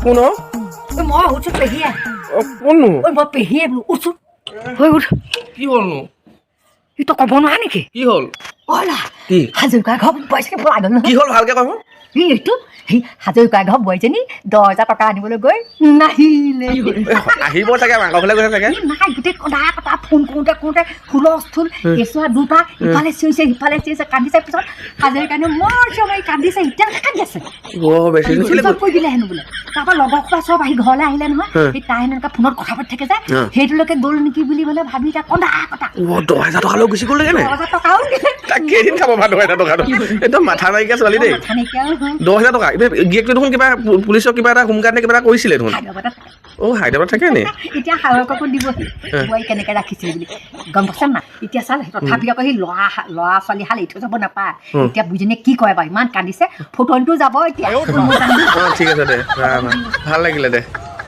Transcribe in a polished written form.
কোন মই উঠছো পেহীয়ে কোননো মই পেহীয়ে উঠছো হৈ উঠ কি হলনো ই তো ক'ব নোৱাৰা নেকি কি হল অলা কি হাজৰিকা ঘৰ পইচাকে পলাই গ'ল কি হল ভালকে কওঁ ই এইটো সেই হাজৰিকা ঘৰ বোৱাৰীজনী 10,000 টকা আনিবলৈ গৈ নাহিলে আহিব চাগে মাকৰ ঘৰলৈ গৈছে চাগে নাই গোটেই কটা কটা ফোন কৰোঁতে হুলস্থুল কেঁচুৱা দুটা ইফালে চিঞৰিছে সিফালে চিঞৰিছে কান্দিছে পিছত হাজৰিকানে মোৰ চবেই কান্দিছে এতিয়া কান্দি আছে বেছি কৈ দিলে হেনো বোলে তাৰপৰা লগৰ সোপা চব আহি ঘৰলৈ আহিলে নহয় সেই তাই এনেকৈ ফোনত কথা পাতি থাকে যে সেইটোলৈকে গ'ল নেকি বুলি মানে ভাবি এতিয়া কটা কটা 10,000 টকা লৈ গুচি গ'ল কেনে 10,000 টকাও দিলে তাক কেইদিন খাব বা 10,000 টকাটো একদম মাথা নাইকিয়া ছোৱালী দেই মাথা নাইকিয়া হ'ল 10,000 টকা গিয়েকটো দেখোন কিবা পুলিচৰ কিবা এটা হোমগাৰ্ড নে কিবা এটা কৰিছিলে দেখোন হায়দৰাবাদ থাকে নে এতিয়া সাহসকো দিবহি বোৱাৰী কেনেকৈ ৰাখিছিল বুলি গম পাইছা না এতিয়া চাল তথাপি আকৌ সেই ল'ৰা ছোৱালী হাল এৰি থৈ যাব নাপায় এতিয়া বুজিনে কি কয় বাৰু ইমান কান্দিছে ফটোনটো যাব এতিয়া ঠিক আছে দে ভাল লাগিলে দে